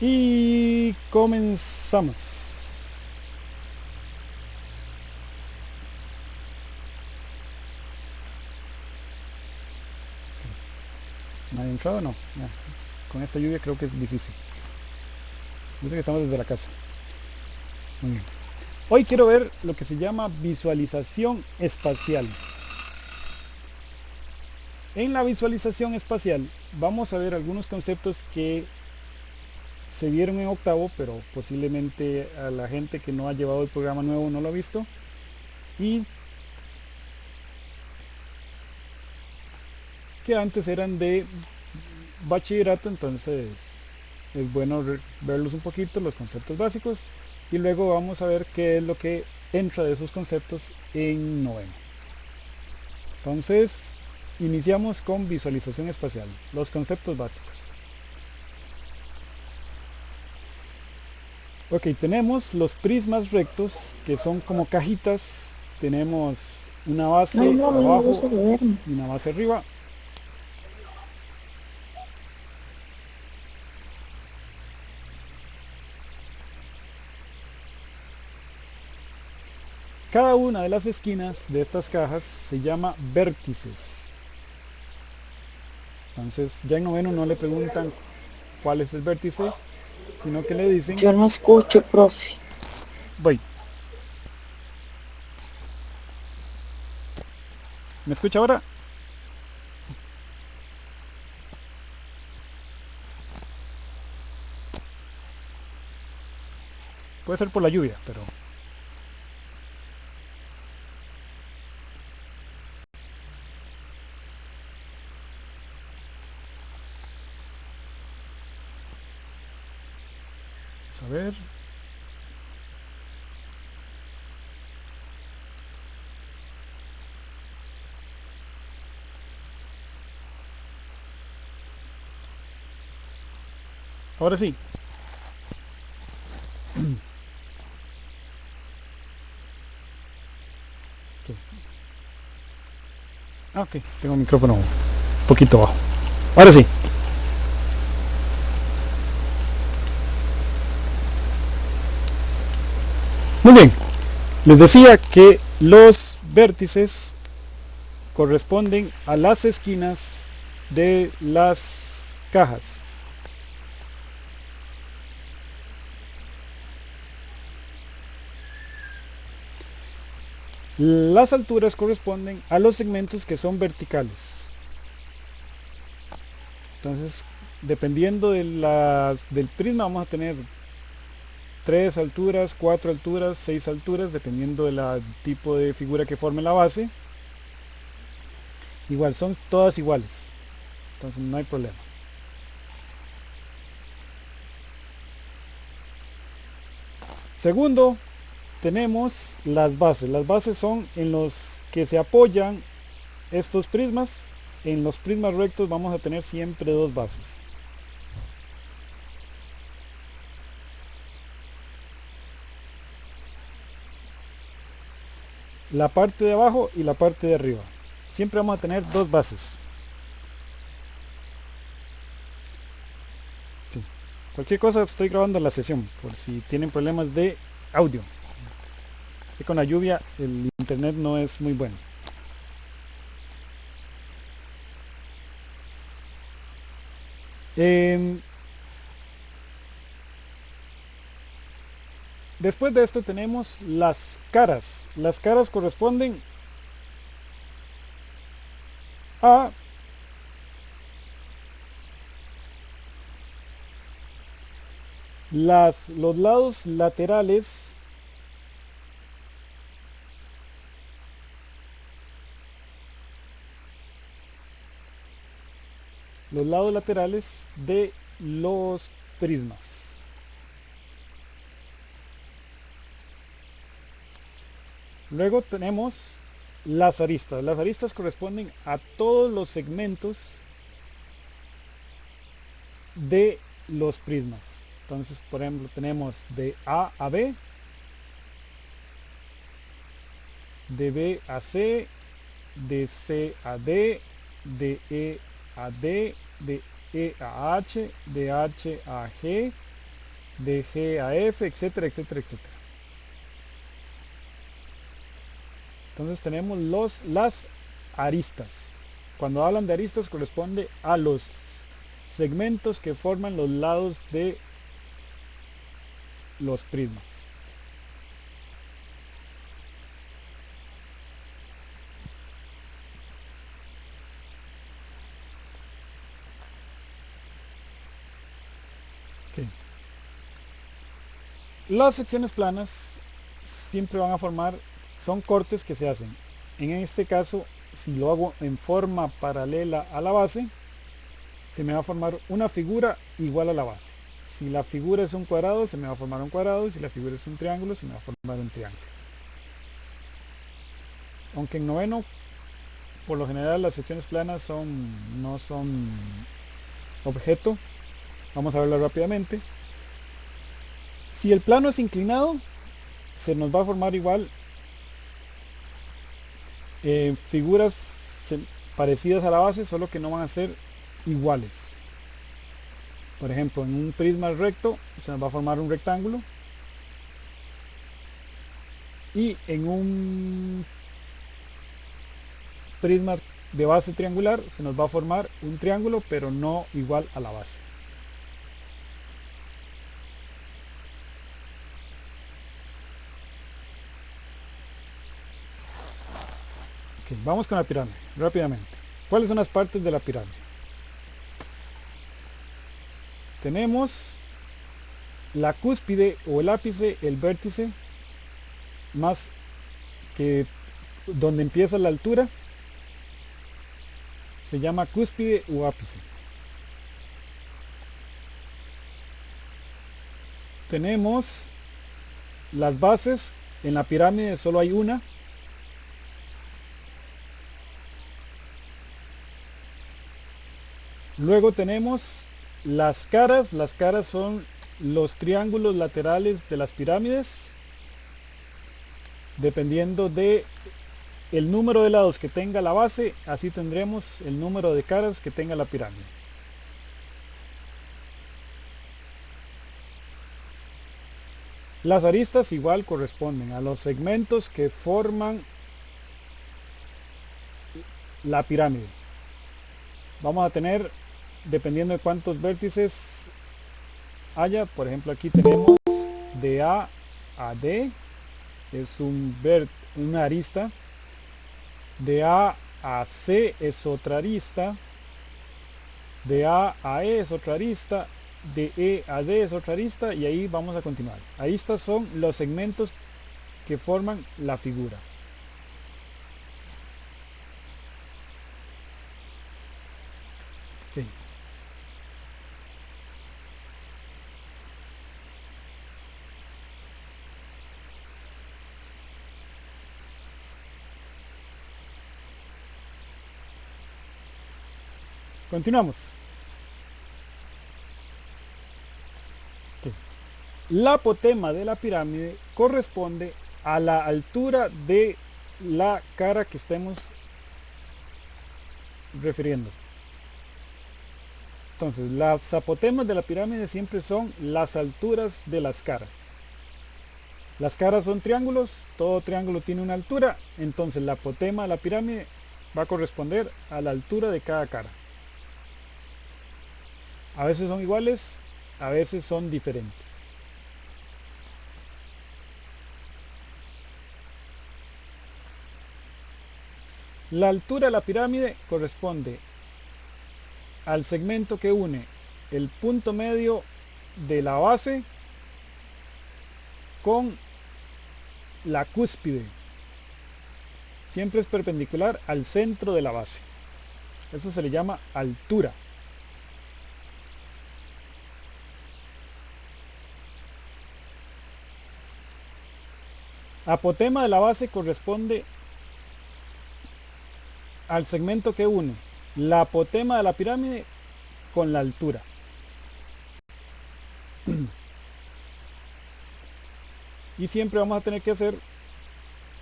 Y comenzamos. ¿Nadie ha entrado? No. Ya. Con esta lluvia creo que es difícil. Yo sé que estamos desde la casa. Muy bien. Hoy quiero ver lo que se llama visualización espacial. En la visualización espacial vamos a ver algunos conceptos que se vieron en octavo, pero posiblemente a la gente que no ha llevado el programa nuevo no lo ha visto. Y que antes eran de bachillerato, entonces es bueno verlos un poquito, los conceptos básicos, y luego vamos a ver qué es lo que entra de esos conceptos en noveno. Entonces, iniciamos con visualización espacial, los conceptos básicos. Ok, tenemos los prismas rectos, que son como cajitas. Tenemos una Ay, base no, a mí no me abajo gusta leerme. y una base arriba. Cada una de las esquinas de estas cajas se llama vértices. Entonces, ya en noveno no le preguntan cuál es el vértice, sino que le dicen, Yo no escucho, profe. voy. ¿Me escucha ahora? Puede ser por la lluvia, pero vamos a ver. Ahora sí. Ok. Ah, ok, tengo el micrófono un poquito bajo. Ahora sí. Muy bien. Les decía que los vértices corresponden a las esquinas de las cajas. Las alturas corresponden a los segmentos que son verticales. Entonces, dependiendo del prisma, vamos a tener 3 alturas, 4 alturas, 6 alturas, dependiendo del tipo de figura que forme la base. Igual, son todas iguales. Entonces, no hay problema. Segundo, tenemos las bases. Las bases son en los que se apoyan estos prismas. En los prismas rectos vamos a tener siempre dos bases. La parte de abajo y la parte de arriba. Siempre vamos a tener dos bases. Sí. Cualquier cosa estoy grabando la sesión por si tienen problemas de audio. Que con la lluvia el internet no es muy bueno. Eh, Después de esto tenemos las caras. Las caras corresponden a los lados laterales de los prismas. Luego tenemos las aristas. Las aristas corresponden a todos los segmentos de los prismas. Entonces, por ejemplo, tenemos de A a B, de B a C, de C a D, de E a D, de E a H, de H a G, de G a F, etcétera, etcétera, etcétera. Entonces tenemos las aristas. Cuando hablan de aristas corresponde a los segmentos que forman los lados de los prismas. Okay. Las secciones planas siempre van a formar, son cortes que se hacen. En este caso, si lo hago en forma paralela a la base, se me va a formar una figura igual a la base. Si la figura es un cuadrado, se me va a formar un cuadrado, y si la figura es un triángulo, se me va a formar un triángulo. Aunque en noveno, por lo general, las secciones planas no son objeto. Vamos a verlo rápidamente. Si el plano es inclinado, se nos va a formar igual figuras parecidas a la base, solo que no van a ser iguales. Por ejemplo, en un prisma recto se nos va a formar un rectángulo, y en un prisma de base triangular se nos va a formar un triángulo, pero no igual a la base. Okay, vamos con la pirámide rápidamente. ¿Cuáles son las partes de la pirámide? Tenemos la cúspide o el ápice, el vértice, más que donde empieza la altura, se llama cúspide o ápice. Tenemos las bases. En la pirámide solo hay una. Luego tenemos las caras. Las caras son los triángulos laterales de las pirámides. Dependiendo de el número de lados que tenga la base, así tendremos el número de caras que tenga la pirámide. Las aristas igual corresponden a los segmentos que forman la pirámide. Vamos a tener, dependiendo de cuántos vértices haya, por ejemplo aquí tenemos de A a D, es una arista. De A a C es otra arista. De A a E es otra arista. De E a D es otra arista, y ahí vamos a continuar. Aristas son los segmentos que forman la figura. Okay. Continuamos. Okay. La apotema de la pirámide corresponde a la altura de la cara que estemos refiriendo. Entonces, las apotemas de la pirámide siempre son las alturas de las caras. Las caras son triángulos, todo triángulo tiene una altura, entonces la apotema de la pirámide va a corresponder a la altura de cada cara. A veces son iguales, a veces son diferentes. La altura de la pirámide corresponde al segmento que une el punto medio de la base con la cúspide. Siempre es perpendicular al centro de la base. Eso se le llama altura. Apotema de la base corresponde al segmento que une la apotema de la pirámide con la altura. Y siempre vamos a tener que hacer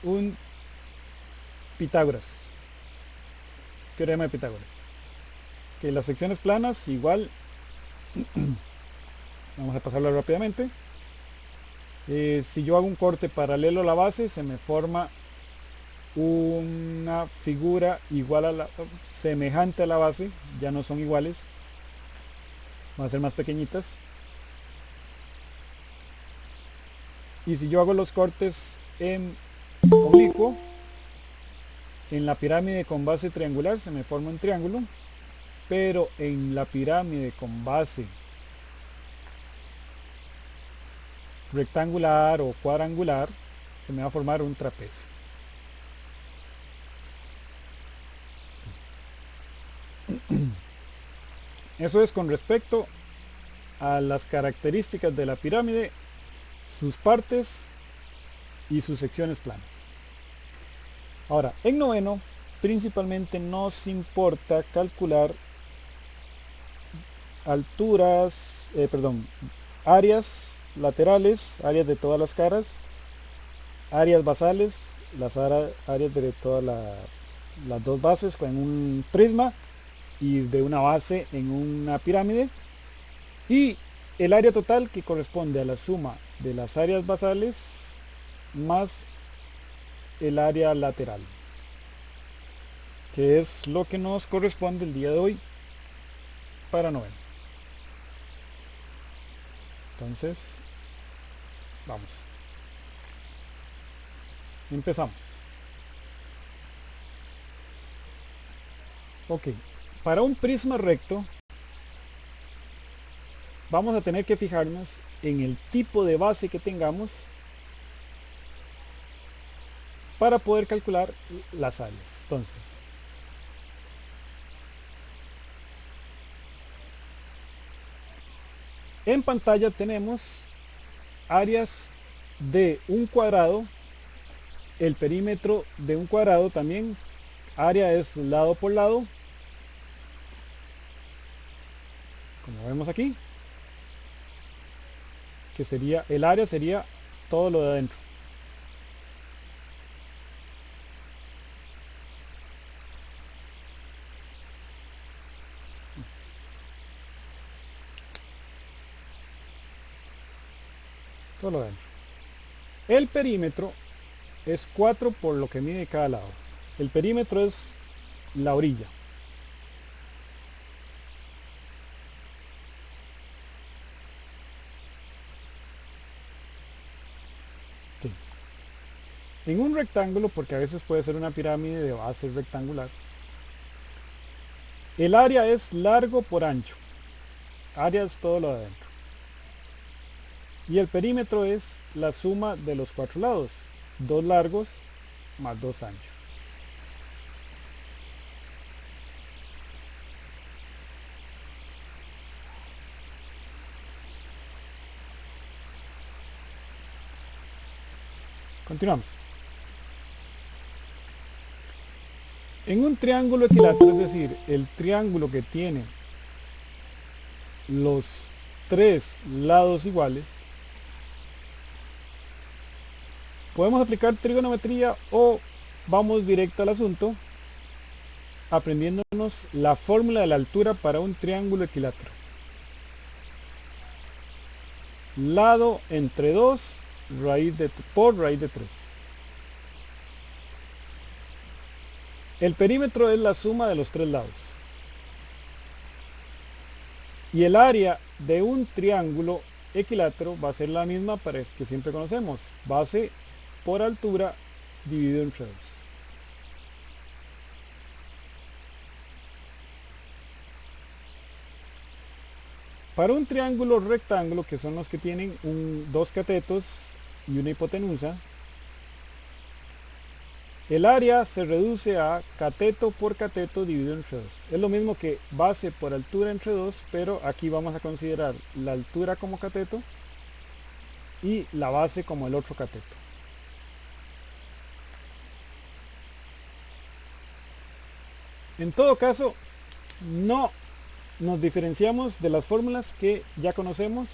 un Pitágoras, teorema de Pitágoras. Que las secciones planas igual Vamos a pasarlo rápidamente. Si yo hago un corte paralelo a la base, se me forma una figura igual a la, semejante a la base, ya no son iguales, van a ser más pequeñitas. Y si yo hago los cortes en oblicuo, en la pirámide con base triangular se me forma un triángulo, pero en la pirámide con base rectangular o cuadrangular se me va a formar un trapecio. Eso es con respecto a las características de la pirámide, sus partes y sus secciones planas. Ahora, en noveno, principalmente nos importa calcular alturas, áreas laterales, áreas de todas las caras, áreas basales, las áreas de todas las dos bases con un prisma y de una base en una pirámide, y el área total, que corresponde a la suma de las áreas basales más el área lateral, que es lo que nos corresponde el día de hoy para noveno. Entonces, vamos. Empezamos. Ok, para un prisma recto vamos a tener que fijarnos en el tipo de base que tengamos para poder calcular las áreas. Entonces, en pantalla tenemos áreas de un cuadrado, el perímetro de un cuadrado también, área es lado por lado, como vemos aquí, que sería, el área sería todo lo de adentro. Todo lo de adentro. El perímetro es 4 por lo que mide cada lado. El perímetro es la orilla. Okay. En un rectángulo, porque a veces puede ser una pirámide de base rectangular, el área es largo por ancho. Área es todo lo de adentro. Y el perímetro es la suma de los 4 lados, 2 largos más 2 anchos. Continuamos. En un triángulo equilátero, es decir, el triángulo que tiene los 3 lados iguales, podemos aplicar trigonometría o vamos directo al asunto aprendiéndonos la fórmula de la altura para un triángulo equilátero. Lado entre 2 por raíz de 3. El perímetro es la suma de los 3 lados. Y el área de un triángulo equilátero va a ser la misma para que siempre conocemos. Base por altura dividido entre 2. Para un triángulo rectángulo, que son los que tienen dos catetos y una hipotenusa, el área se reduce a cateto por cateto dividido entre 2. Es lo mismo que base por altura entre 2, pero aquí vamos a considerar la altura como cateto y la base como el otro cateto. En todo caso, no nos diferenciamos de las fórmulas que ya conocemos.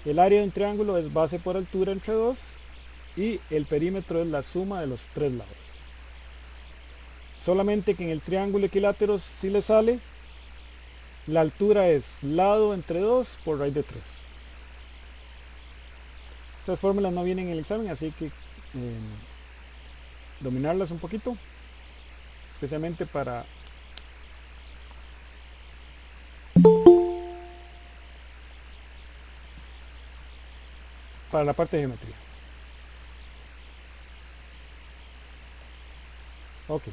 El área de un triángulo es base por altura entre 2 y el perímetro es la suma de los 3 lados. Solamente que en el triángulo equilátero sí le sale, la altura es lado entre 2 por raíz de 3. Estas fórmulas no vienen en el examen, así que dominarlas un poquito, especialmente para la parte de geometría. Ok.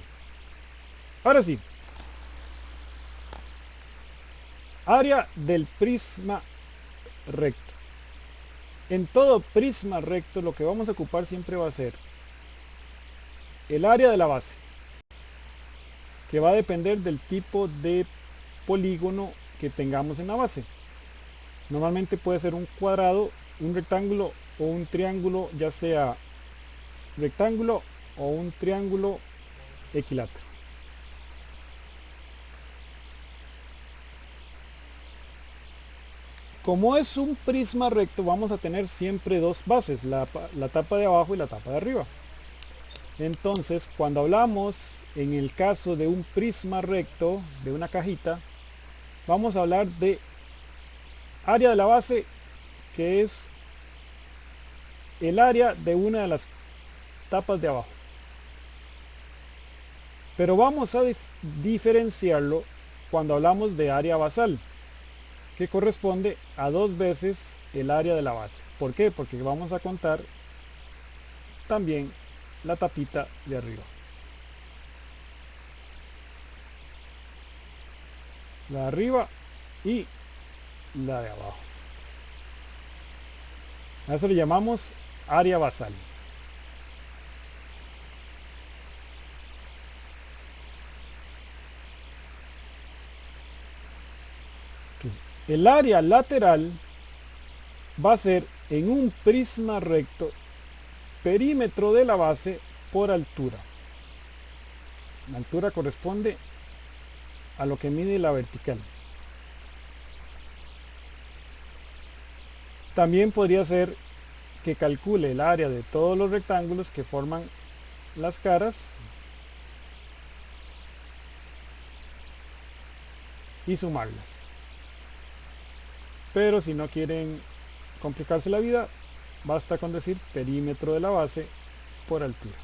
Ahora sí. Área del prisma recto. En todo prisma recto lo que vamos a ocupar siempre va a ser el área de la base, que va a depender del tipo de polígono que tengamos en la base. Normalmente puede ser un cuadrado, un rectángulo o un triángulo, ya sea rectángulo o un triángulo equilátero. Como es un prisma recto, vamos a tener siempre dos bases, la tapa de abajo y la tapa de arriba. Entonces, cuando hablamos en el caso de un prisma recto, de una cajita, vamos a hablar de área de la base, que es el área de una de las tapas de abajo. Pero vamos a diferenciarlo cuando hablamos de área basal, que corresponde a 2 veces el área de la base. ¿Por qué? Porque vamos a contar también la tapita de arriba. La de arriba y la de abajo. A eso le llamamos área basal. El área lateral va a ser en un prisma recto perímetro de la base por altura. La altura corresponde a lo que mide la vertical. También podría ser que calcule el área de todos los rectángulos que forman las caras y sumarlas. Pero si no quieren complicarse la vida, basta con decir perímetro de la base por altura.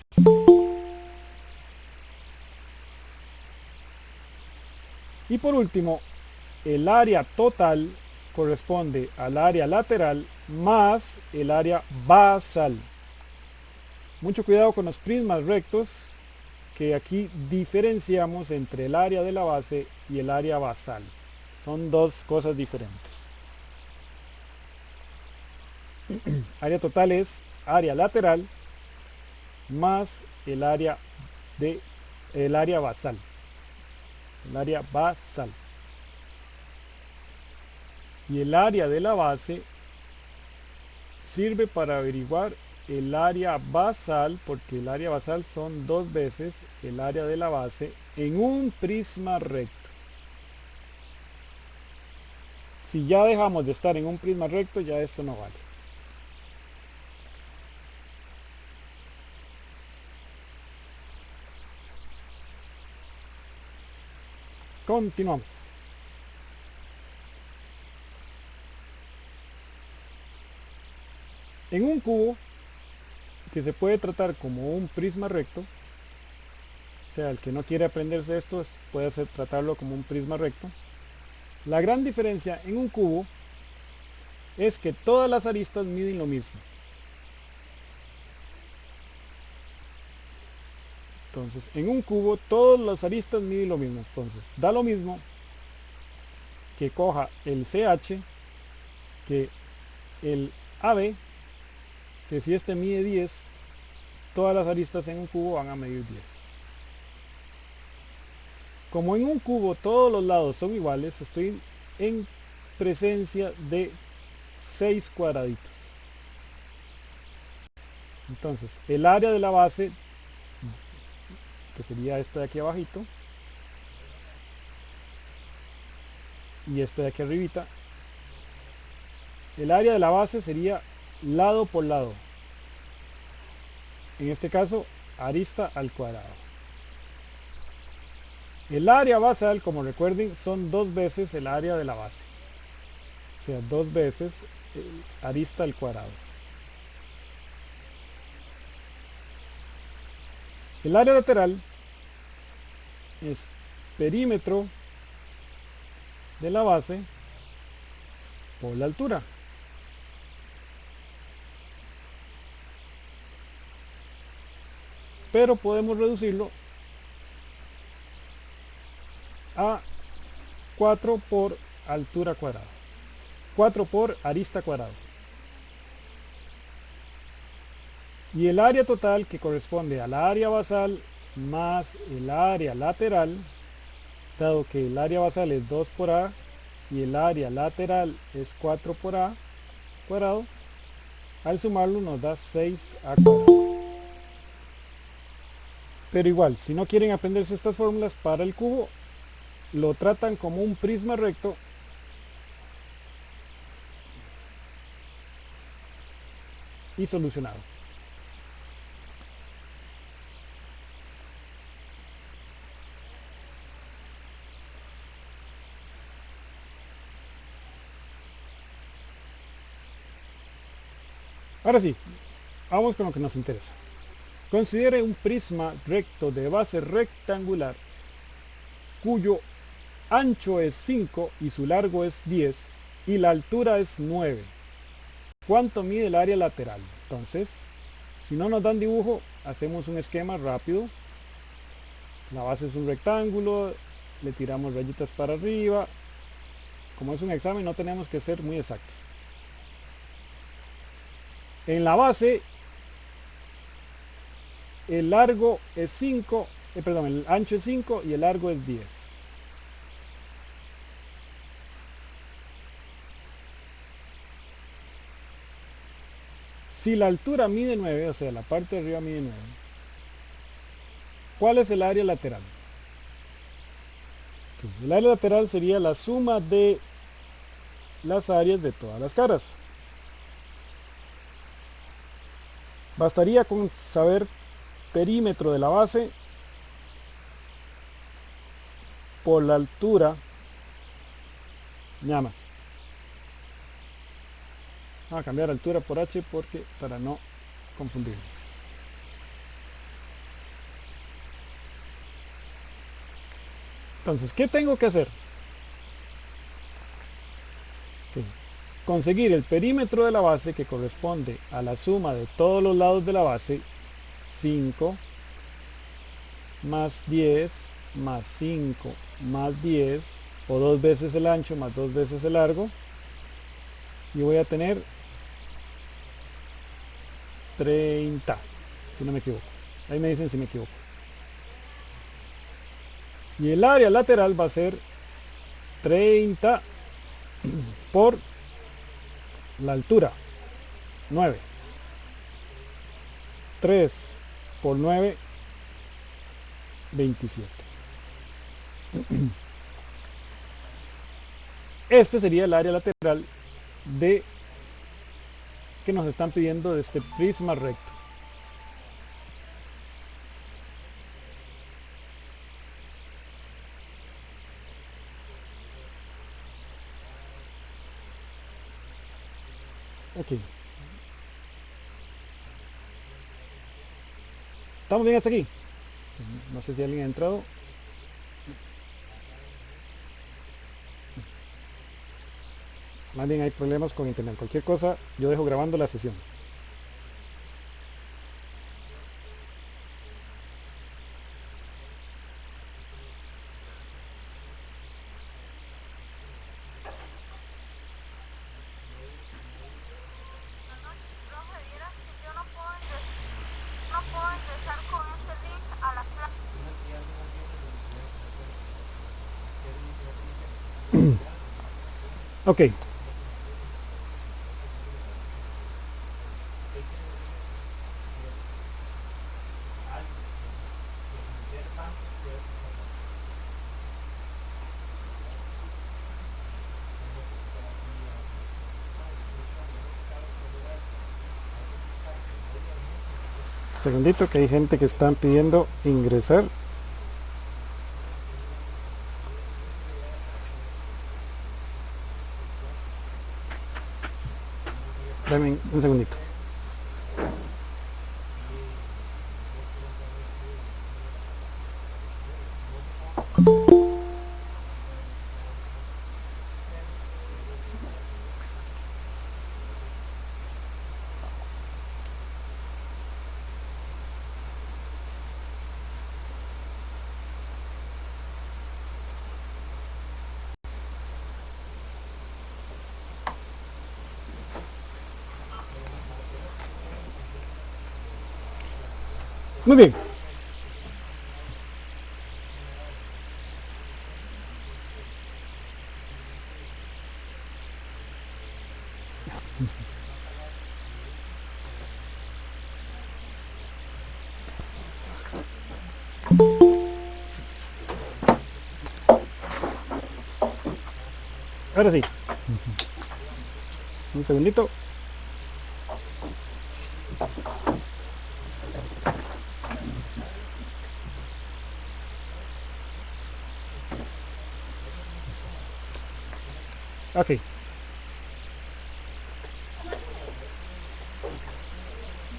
Y por último, el área total corresponde al área lateral más el área basal. Mucho cuidado con los prismas rectos, que aquí diferenciamos entre el área de la base y el área basal. Son dos cosas diferentes. Área total es área lateral más el área basal. El área basal. Y el área de la base sirve para averiguar el área basal, porque el área basal son 2 veces el área de la base en un prisma recto. Si ya dejamos de estar en un prisma recto, ya esto no vale. Continuamos. En un cubo, que se puede tratar como un prisma recto, o sea, el que no quiere aprenderse esto puede tratarlo como un prisma recto. La gran diferencia en un cubo es que todas las aristas miden lo mismo. Entonces, en un cubo todas las aristas miden lo mismo. Entonces, da lo mismo que coja el CH que el AB, que si este mide 10, todas las aristas en un cubo van a medir 10. Como en un cubo todos los lados son iguales, estoy en presencia de 6 cuadraditos. Entonces, el área de la base, que sería esta de aquí abajito, y esta de aquí arribita, el área de la base sería lado por lado. En este caso, arista al cuadrado. El área basal, como recuerden, son 2 veces el área de la base. O sea, 2 veces arista al cuadrado. El área lateral es perímetro de la base por la altura. Pero podemos reducirlo a 4 por altura cuadrada, 4 por arista cuadrada. Y el área total, que corresponde al área basal más el área lateral, dado que el área basal es 2 por A y el área lateral es 4 por A cuadrado, al sumarlo nos da 6A cuadrado. Pero igual, si no quieren aprenderse estas fórmulas para el cubo, lo tratan como un prisma recto y solucionado. Ahora sí, vamos con lo que nos interesa. Considere un prisma recto de base rectangular cuyo ancho es 5 y su largo es 10 y la altura es 9. ¿Cuánto mide el área lateral? Entonces, si no nos dan dibujo, hacemos un esquema rápido. La base es un rectángulo, le tiramos rayitas para arriba. Como es un examen, no tenemos que ser muy exactos. En la base, el largo es 5, el ancho es 5 y el largo es 10. Si la altura mide 9, o sea, la parte de arriba mide 9, ¿cuál es el área lateral? El área lateral sería la suma de las áreas de todas las caras. Bastaría con saber perímetro de la base por la altura, nada más. Vamos a cambiar altura por h porque para no confundir. Entonces, ¿qué tengo que hacer? Conseguir el perímetro de la base, que corresponde a la suma de todos los lados de la base, 5 más 10 más 5 más 10, o 2 veces el ancho más 2 veces el largo, y voy a tener 30, si no me equivoco. Ahí me dicen si me equivoco. Y el área lateral va a ser 30 por la altura, 9. 3 por 9, 27. Este sería el área lateral de que nos están pidiendo de este prisma recto. Ok. ¿Estamos bien hasta aquí? No sé si alguien ha entrado. Más bien hay problemas con internet. Cualquier cosa, yo dejo grabando la sesión. Ok. Segundito, que hay gente que están pidiendo ingresar. Dame un segundito. Muy bien. Ahora sí. Un segundito. Ok.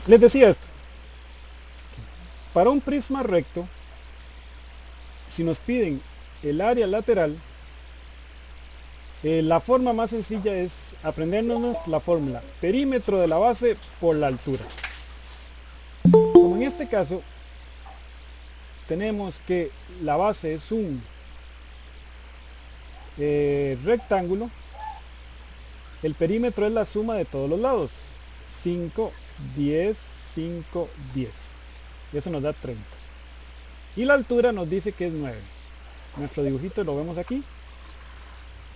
Les decía esto. Para un prisma recto, si nos piden el área lateral, la forma más sencilla es aprendernos la fórmula perímetro de la base por la altura. Como en este caso tenemos que la base es un rectángulo, el perímetro es la suma de todos los lados, 5, 10, 5, 10, y eso nos da 30. Y la altura nos dice que es 9. Nuestro dibujito lo vemos aquí.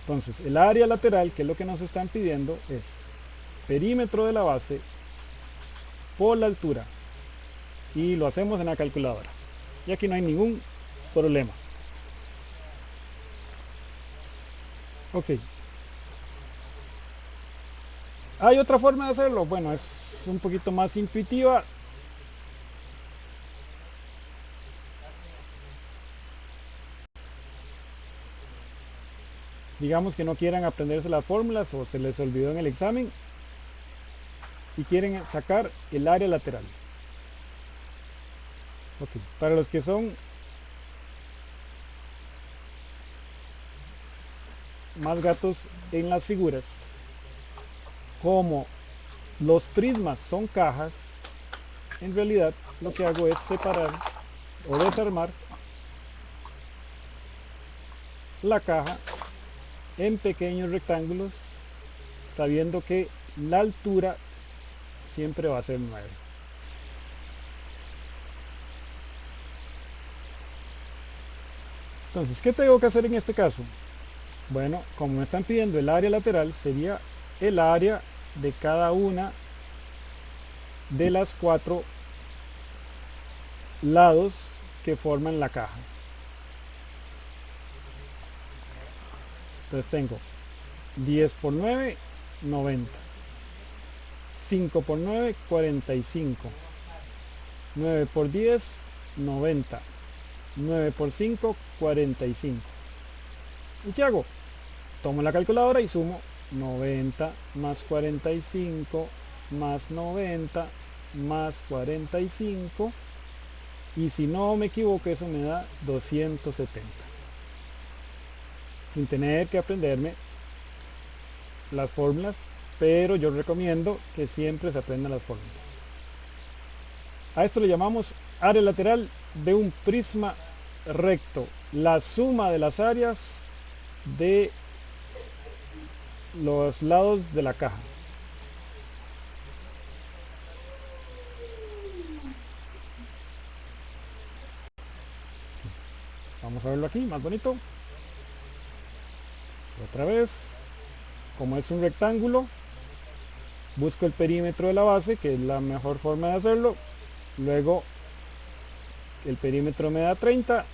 Entonces el área lateral, que es lo que nos están pidiendo, es perímetro de la base por la altura, y lo hacemos en la calculadora, y aquí no hay ningún problema. Ok. Hay otra forma de hacerlo, bueno, es un poquito más intuitiva. Digamos que no quieran aprenderse las fórmulas o se les olvidó en el examen y quieren sacar el área lateral. Ok, para los que son más gatos en las figuras, como los prismas son cajas, en realidad lo que hago es separar o desarmar la caja en pequeños rectángulos, sabiendo que la altura siempre va a ser 9. Entonces, ¿qué tengo que hacer en este caso? Bueno, como me están pidiendo el área lateral, sería el área de cada una de las 4 lados que forman la caja. Entonces tengo 10 por 9, 90. 5 por 9, 45. 9 por 10, 90. 9 por 5, 45. ¿Y qué hago? Tomo la calculadora y sumo 90 más 45 más 90 más 45, y si no me equivoco eso me da 270, sin tener que aprenderme las fórmulas, pero yo recomiendo que siempre se aprendan las fórmulas. A esto le llamamos área lateral de un prisma recto, la suma de las áreas de los lados de la caja. Vamos a verlo aquí, más bonito. Otra vez, como es un rectángulo, busco el perímetro de la base, que es la mejor forma de hacerlo. Luego el perímetro me da 30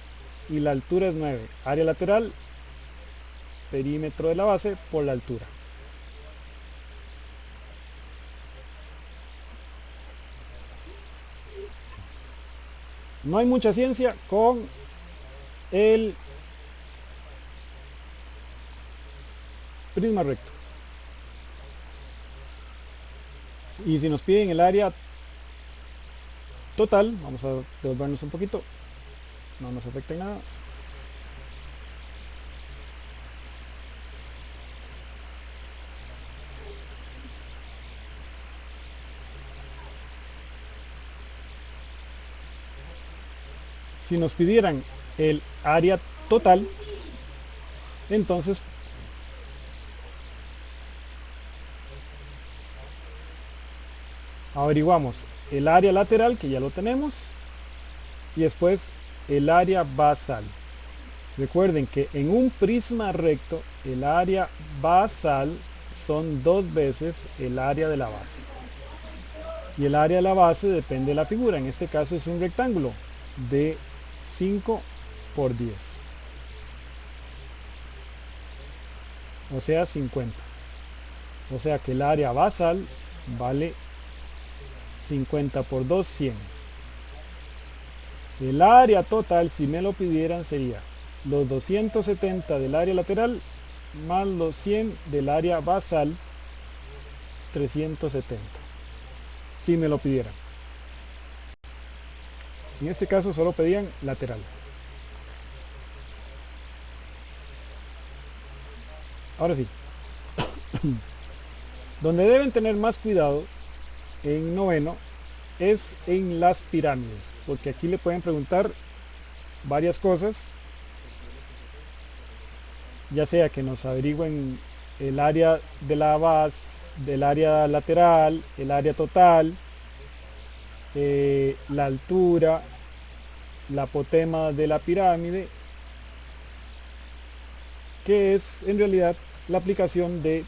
y la altura es 9. Área lateral, perímetro de la base por la altura. No hay mucha ciencia con el prisma recto. Y si nos piden el área total, vamos a devolvernos un poquito, no nos afecta en nada. Si nos pidieran el área total, entonces averiguamos el área lateral, que ya lo tenemos, y después el área basal. Recuerden que en un prisma recto el área basal son 2 veces el área de la base. Y el área de la base depende de la figura. En este caso es un rectángulo de 5 por 10. O sea 50. O sea que el área basal vale 50 por 2, 100. El área total, si me lo pidieran, sería los 270 del área lateral más los 100 del área basal, 370. Si me lo pidieran. En este caso solo pedían lateral. Ahora sí. Donde deben tener más cuidado en noveno es en las pirámides, porque aquí le pueden preguntar varias cosas, ya sea que nos averigüen el área de la base, del área lateral, el área total, la altura, la apotema de la pirámide, que es en realidad la aplicación del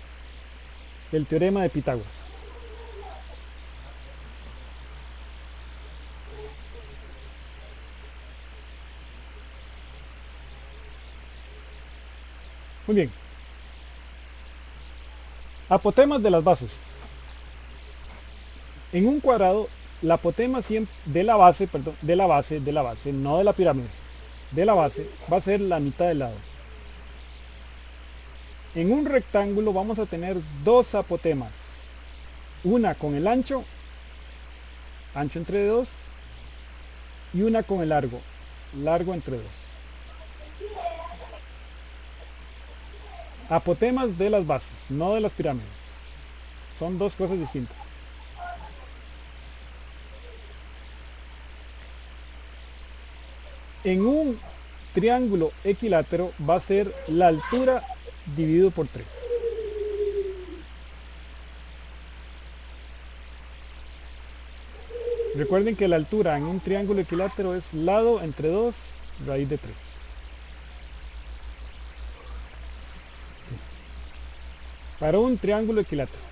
teorema de Pitágoras. Muy bien. Apotemas de las bases. En un cuadrado, la apotema de la base, no de la pirámide, de la base, va a ser la mitad del lado. En un rectángulo vamos a tener 2 apotemas. Una con el ancho entre 2, y una con el largo entre 2. Apotemas de las bases, no de las pirámides. Son 2 cosas distintas. En un triángulo equilátero va a ser la altura dividido por 3. Recuerden que la altura en un triángulo equilátero es lado entre 2, raíz de 3. Para un triángulo equilátero.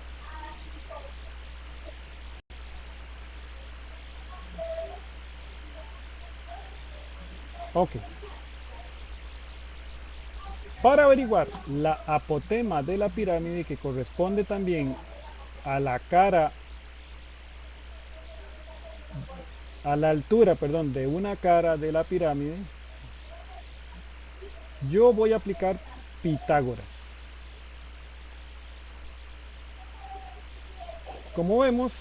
Ok. Para averiguar la apotema de la pirámide, que corresponde también a la cara, a la altura, perdón, de una cara de la pirámide, yo voy a aplicar Pitágoras. Como vemos,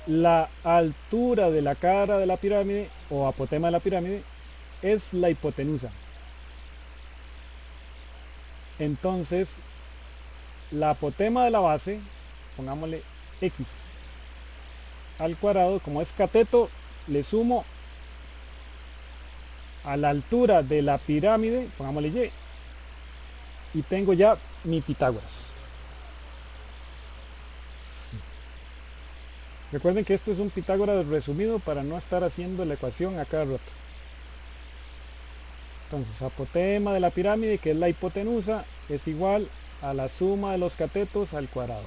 la altura de la cara de la pirámide o apotema de la pirámide es la hipotenusa. Entonces, la apotema de la base, pongámosle x al cuadrado, como es cateto, le sumo a la altura de la pirámide, pongámosle y, y tengo ya mi Pitágoras. Recuerden que este es un Pitágoras resumido para no estar haciendo la ecuación a cada rato. Entonces, apotema de la pirámide, que es la hipotenusa, es igual a la suma de los catetos al cuadrado.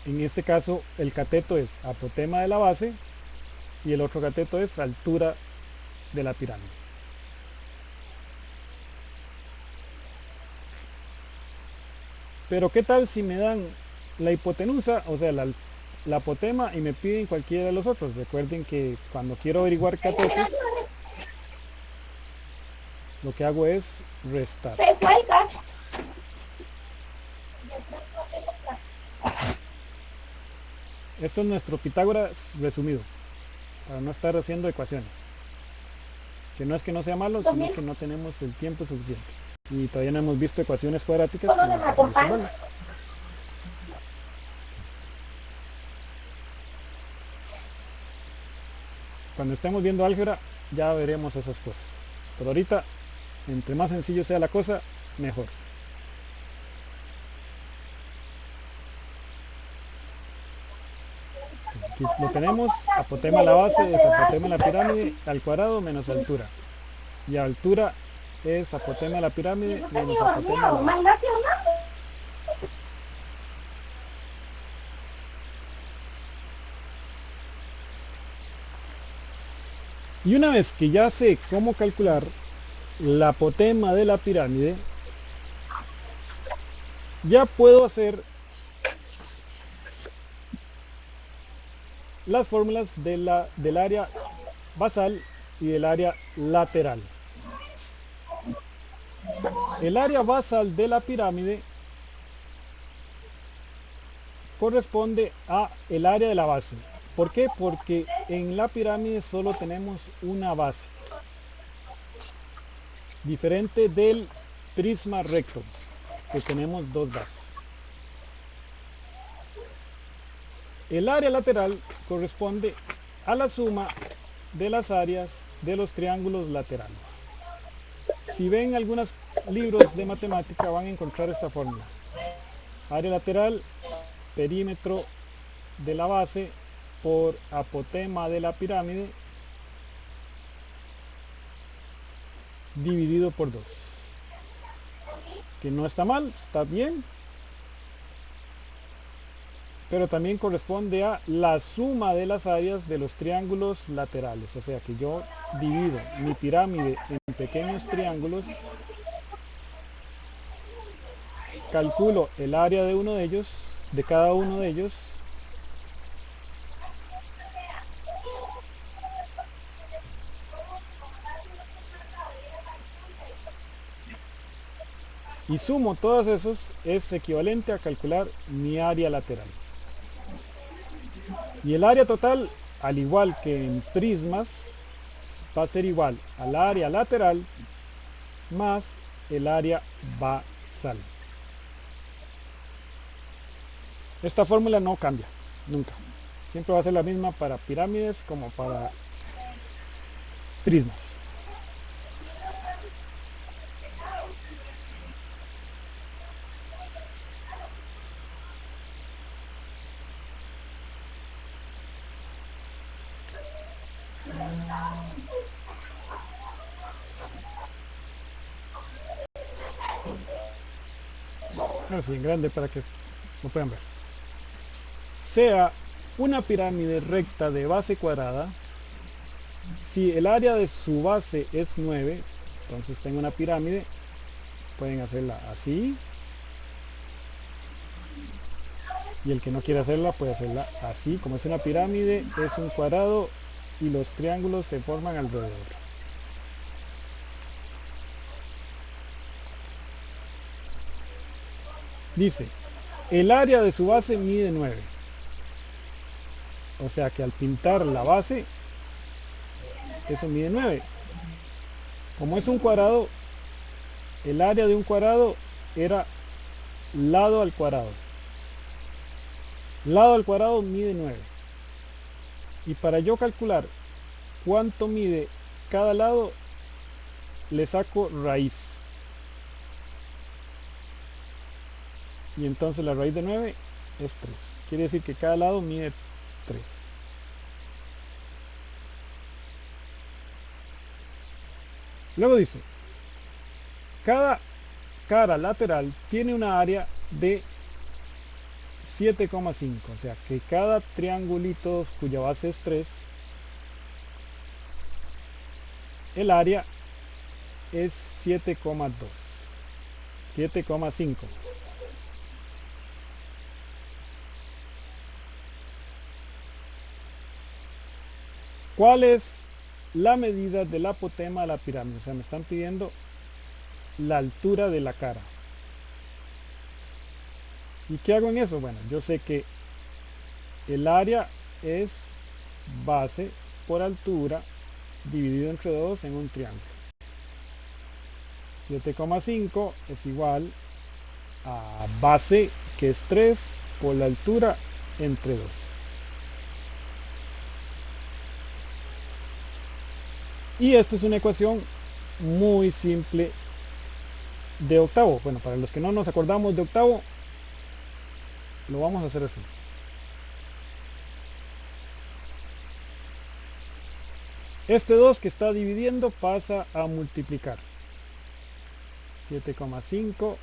En este caso, el cateto es apotema de la base y el otro cateto es altura de la pirámide. Pero ¿qué tal si me dan la hipotenusa, o sea, la apotema, y me piden cualquiera de los otros? Recuerden que cuando quiero averiguar catetos, lo que hago es restar. Esto es nuestro Pitágoras resumido, para no estar haciendo ecuaciones. Que no es que no sea malo, sino que no tenemos el tiempo suficiente. Y todavía no hemos visto ecuaciones cuadráticas con símbolos. Cuando estemos viendo álgebra ya veremos esas cosas. Pero ahorita, entre más sencillo sea la cosa, mejor. Aquí lo tenemos, apotema a la base es apotema a la pirámide al cuadrado menos altura. Y altura es apotema a la pirámide menos apotema a la base. Y una vez que ya sé cómo calcular la apotema de la pirámide, ya puedo hacer las fórmulas del área basal y del área lateral. El área basal de la pirámide corresponde a el área de la base. ¿Por qué? Porque en la pirámide solo tenemos una base, diferente del prisma recto, que tenemos dos bases. El área lateral corresponde a la suma de las áreas de los triángulos laterales. Si ven algunos libros de matemática van a encontrar esta fórmula. Área lateral, perímetro de la base por apotema de la pirámide dividido por 2. Que no está mal, está bien. Pero también corresponde a la suma de las áreas de los triángulos laterales. O sea que yo divido mi pirámide en pequeños triángulos, calculo el área de uno de ellos, de cada uno de ellos, y sumo todos esos, es equivalente a calcular mi área lateral. Y el área total, al igual que en prismas, va a ser igual al área lateral más el área basal. Esta fórmula no cambia, nunca. Siempre va a ser la misma para pirámides como para prismas. Así en grande para que lo puedan ver. Sea una pirámide recta de base cuadrada, si el área de su base es 9, entonces tengo una pirámide, pueden hacerla así, y el que no quiere hacerla puede hacerla así. Como es una pirámide, es un cuadrado y los triángulos se forman alrededor. Dice, el área de su base mide 9. O sea que al pintar la base, eso mide 9. Como es un cuadrado, el área de un cuadrado era lado al cuadrado. Lado al cuadrado mide 9. Y para yo calcular cuánto mide cada lado, le saco raíz. Y entonces la raíz de 9 es 3. Quiere decir que cada lado mide 3. Luego dice, cada cara lateral tiene una área de 7,5. O sea que cada triangulito cuya base es 3, el área es 7,2. 7,5. ¿Cuál es la medida del apotema de la pirámide? O sea, me están pidiendo la altura de la cara. ¿Y qué hago en eso? Bueno, yo sé que el área es base por altura dividido entre 2 en un triángulo. 7,5 es igual a base, que es 3, por la altura entre 2. Y esta es una ecuación muy simple de octavo. Bueno, para los que no nos acordamos de octavo, lo vamos a hacer así. Este 2 que está dividiendo pasa a multiplicar. 7,5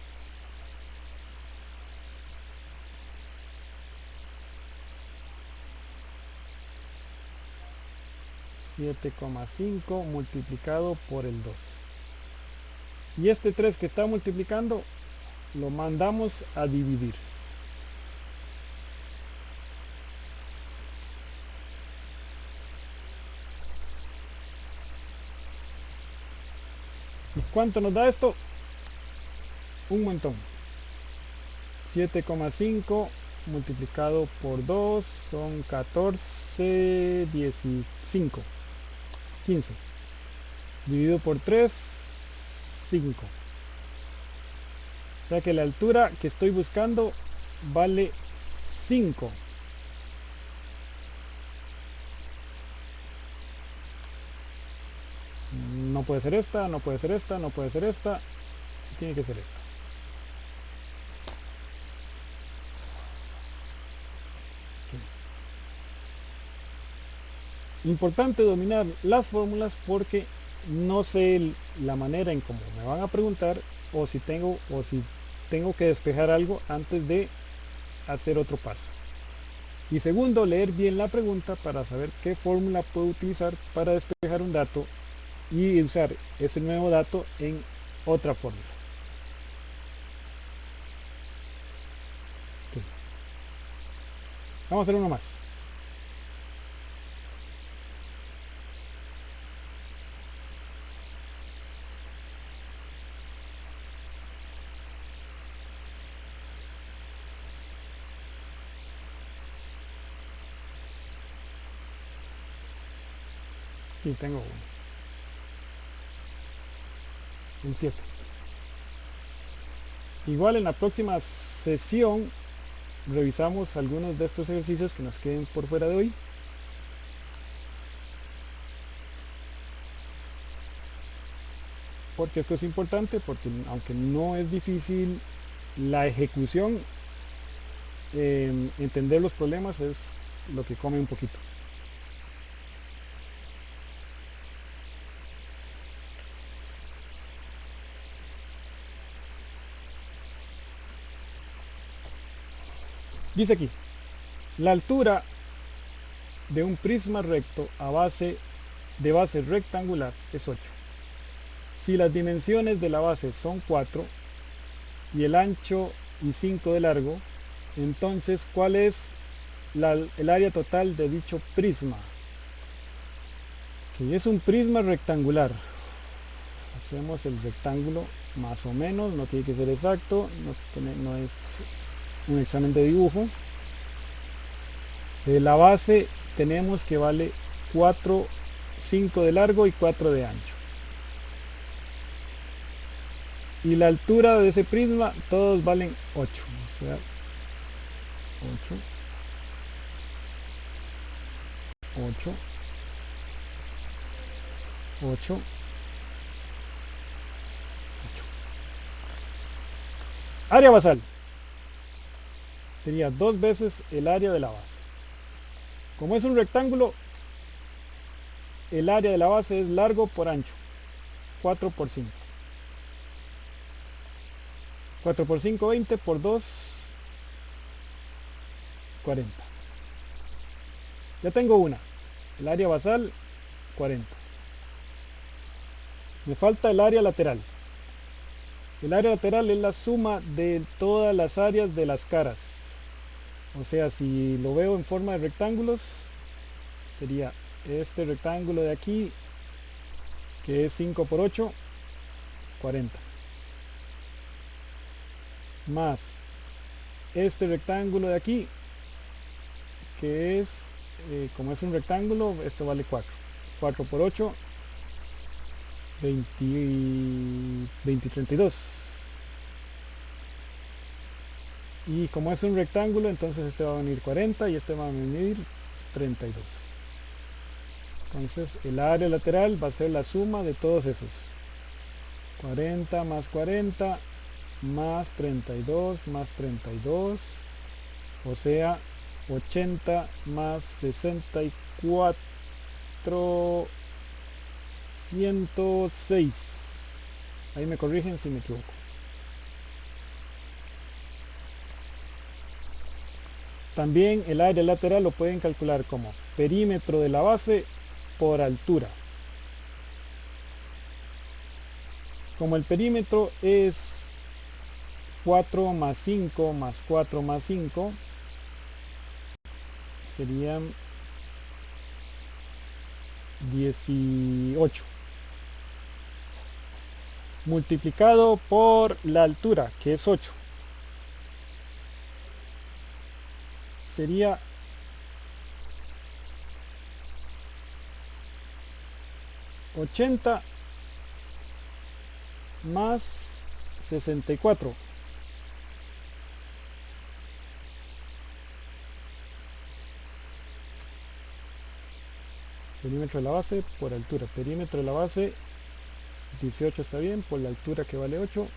7,5 multiplicado por el 2. Y este 3 que está multiplicando lo mandamos a dividir. ¿Y cuánto nos da esto? Un montón. 7,5 multiplicado por 2 son 14, 15. 15. Dividido por 3, 5. O sea que la altura que estoy buscando vale 5. No puede ser esta, no puede ser esta, no puede ser esta. Tiene que ser esta. Importante dominar las fórmulas porque no sé la manera en cómo me van a preguntar o si tengo que despejar algo antes de hacer otro paso. Y segundo, leer bien la pregunta para saber qué fórmula puedo utilizar para despejar un dato y usar ese nuevo dato en otra fórmula. Okay. Vamos a hacer uno más. Y tengo uno. El 7. Igual en la próxima sesión revisamos algunos de estos ejercicios que nos queden por fuera de hoy. Porque esto es importante, porque aunque no es difícil, la ejecución, entender los problemas es lo que come un poquito. Dice aquí, la altura de un prisma recto de base rectangular es 8. Si las dimensiones de la base son 4 y el ancho y 5 de largo, entonces ¿cuál es el área total de dicho prisma? Que es un prisma rectangular. Hacemos el rectángulo más o menos, no tiene que ser exacto, no es un examen de dibujo. De la base tenemos que vale 4, 5 de largo y 4 de ancho. Y la altura de ese prisma, todos valen 8. O sea, 8, 8, 8, 8. Área basal sería 2 veces el área de la base. Como es un rectángulo, el área de la base es largo por ancho, 4 por 5. 4 por 5, 20, por 2, 40. Ya tengo una, el área basal, 40. Me falta el área lateral. El área lateral es la suma de todas las áreas de las caras. O sea, si lo veo en forma de rectángulos, sería este rectángulo de aquí, que es 5 por 8, 40. Más este rectángulo de aquí, que es, como es un rectángulo, esto vale 4. 4 por 8, 20, 32. Y como es un rectángulo, entonces este va a venir 40 y este va a venir 32. Entonces el área lateral va a ser la suma de todos esos. 40 más 40 más 32 más 32, o sea 80 más 64 106. Ahí me corrigen si me equivoco. También el área lateral lo pueden calcular como perímetro de la base por altura. Como el perímetro es 4 más 5 más 4 más 5, serían 18. Multiplicado por la altura, que es 8. Sería 80 más 64. Perímetro de la base por altura. Perímetro de la base 18 está bien, por la altura que vale 8.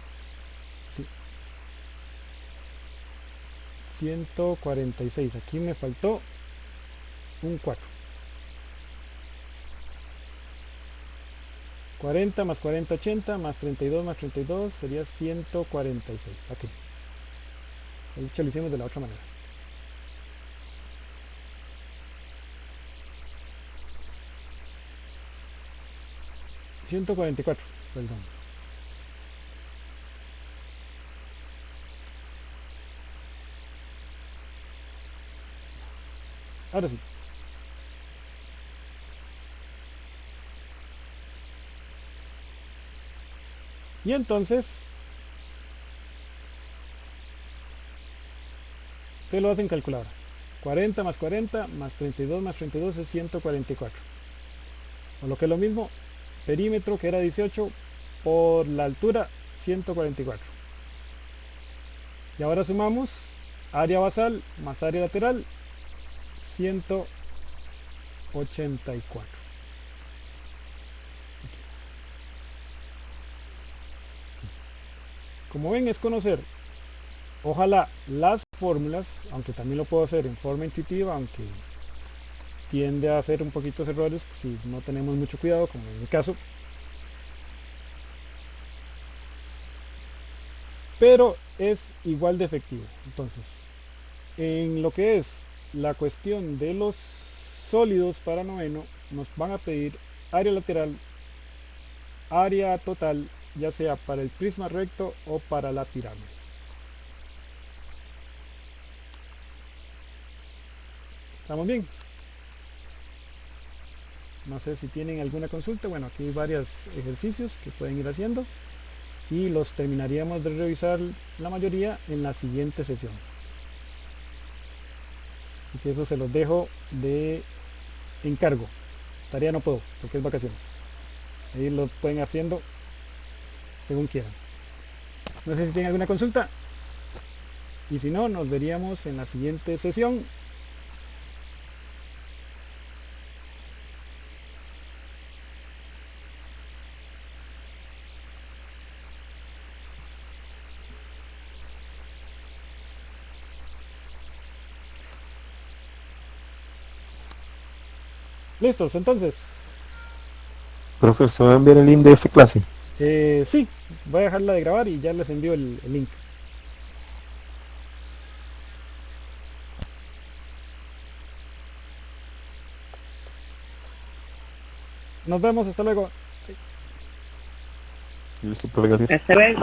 Sí. 146. Aquí me faltó un 4. 40 más 40, 80, más 32 más 32 sería 146. Ok. De hecho lo hicimos de la otra manera. 144, perdón. Ahora sí. Y entonces te lo hacen en calculadora. 40 más 40 más 32 más 32 es 144. O lo que es lo mismo, perímetro que era 18 por la altura 144. Y ahora sumamos área basal más área lateral 184. Como ven, es conocer, ojalá, las fórmulas, aunque también lo puedo hacer en forma intuitiva, aunque tiende a hacer un poquito de errores si no tenemos mucho cuidado, como en mi caso. Pero es igual de efectivo. Entonces, en lo que es la cuestión de los sólidos para noveno, nos van a pedir área lateral, área total, ya sea para el prisma recto o para la pirámide. ¿Estamos bien? No sé si tienen alguna consulta. Bueno, aquí hay varios ejercicios que pueden ir haciendo y los terminaríamos de revisar la mayoría en la siguiente sesión. Así que eso se los dejo de encargo. Tarea no puedo porque es vacaciones. Ahí lo pueden haciendo según quieran. No sé si tienen alguna consulta. Y si no, nos veríamos en la siguiente sesión. ¿Listos? Entonces, Profesor, ¿va a enviar el link de esa clase? sí, voy a dejarla de grabar y ya les envío el link. Nos vemos, hasta luego. Listo, profe, gracias. Hasta luego.